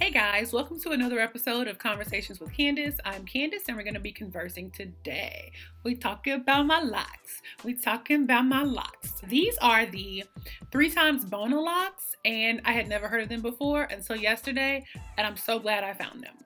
Hey guys, welcome to another episode of Conversations with Candace. I'm Candace and we're going to be conversing today. We're talking about my locks. These are the 3x Bona Locs and I had never heard of them before until yesterday and I'm so glad I found them.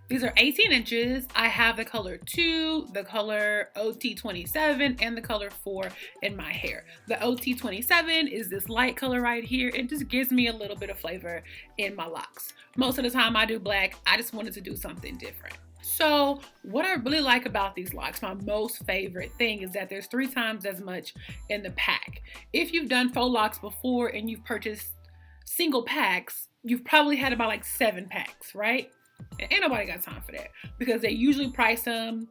These are 18 inches. I have the color 2, the color OT27, and the color 4 in my hair. The OT27 is this light color right here. It just gives me a little bit of flavor in my locks. Most of the time I do black. I just wanted to do something different. So what I really like about these locks, my most favorite thing, is that there's 3 times as much in the pack. If you've done faux locks before and you've purchased single packs, you've probably had about like 7 packs, right? And ain't nobody got time for that because they usually price them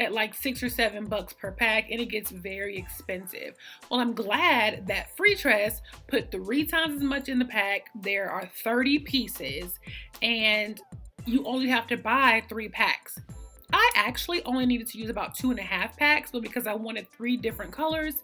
at like $6 or $7 per pack and it gets very expensive. Well, I'm glad that Freetress put 3 times as much in the pack. There are 30 pieces and you only have to buy 3 packs. I actually only needed to use about 2.5 packs, but because I wanted 3 different colors,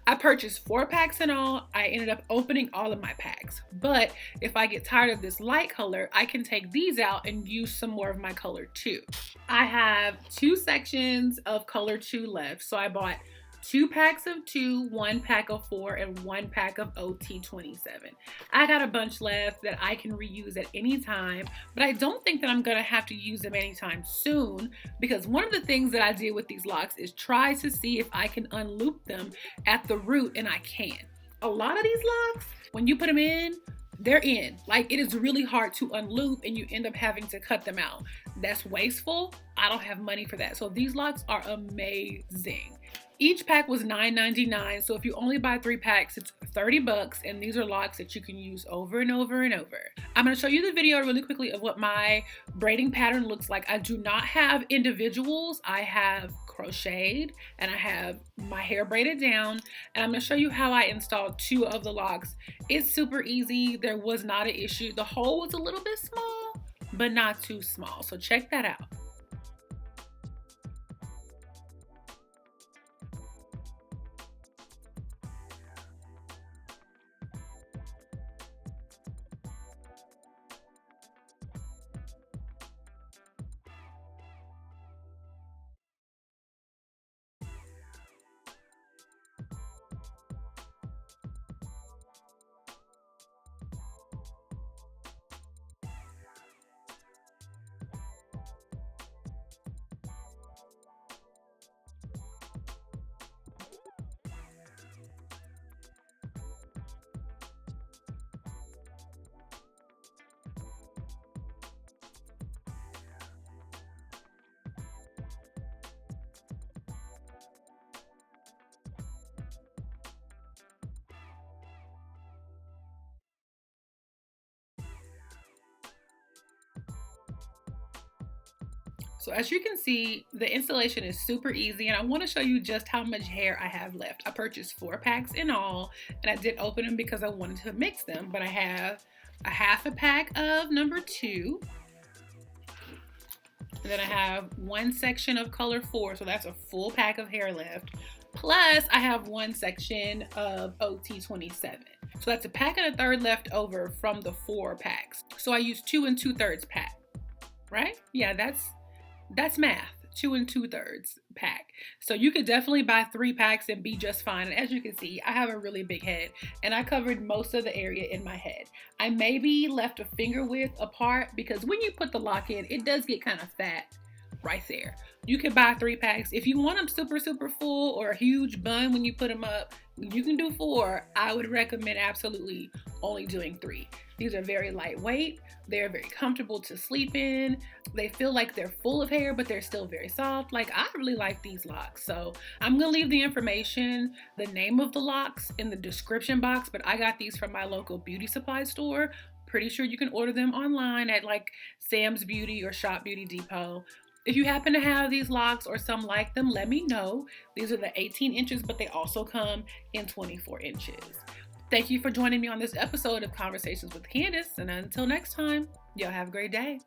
I purchased 4 packs in all. I ended up opening all of my packs. But if I get tired of this light color, I can take these out and use some more of my color 2. I have 2 sections of color 2 left, so I bought 2 packs of 2, 1 pack of 4, and 1 pack of OT27. I got a bunch left that I can reuse at any time, but I don't think that I'm gonna have to use them anytime soon because one of the things that I did with these locks is try to see if I can unloop them at the root, and I can. A lot of these locks, when you put them in, they're in. Like, it is really hard to unloop and you end up having to cut them out. That's wasteful. I don't have money for that. So these locks are amazing. Each pack was $9.99, so if you only buy 3 packs, it's $30, and these are locks that you can use over and over and over. I'm going to show you the video really quickly of what my braiding pattern looks like. I do not have individuals. I have crocheted, and I have my hair braided down, and I'm going to show you how I installed 2 of the locks. It's super easy. There was not an issue. The hole was a little bit small, but not too small, so check that out. So as you can see, the installation is super easy and I want to show you just how much hair I have left. I purchased 4 packs in all and I did open them because I wanted to mix them, but I have a half a pack of number 2. And then I have 1 section of color 4, so that's a full pack of hair left. Plus I have 1 section of OT27. So that's a pack and a third left over from the 4 packs. So I used 2 2/3 pack, right? Yeah, that's math. 2 2/3 pack. So you could definitely buy 3 packs and be just fine. And as you can see, I have a really big head and I covered most of the area in my head. I maybe left a finger width apart because when you put the lock in, it does get kind of fat right there. You can buy 3 packs. If you want them super, super full or a huge bun when you put them up, you can do 4. I would recommend absolutely only doing 3. These are very lightweight. They're very comfortable to sleep in. They feel like they're full of hair, but they're still very soft. Like, I really like these locks. So I'm gonna leave the information, the name of the locks in the description box, but I got these from my local beauty supply store. Pretty sure you can order them online at like Sam's Beauty or Shop Beauty Depot. If you happen to have these locks or some like them, let me know. These are the 18 inches, but they also come in 24 inches. Thank you for joining me on this episode of Conversations with Candace, and until next time, y'all have a great day.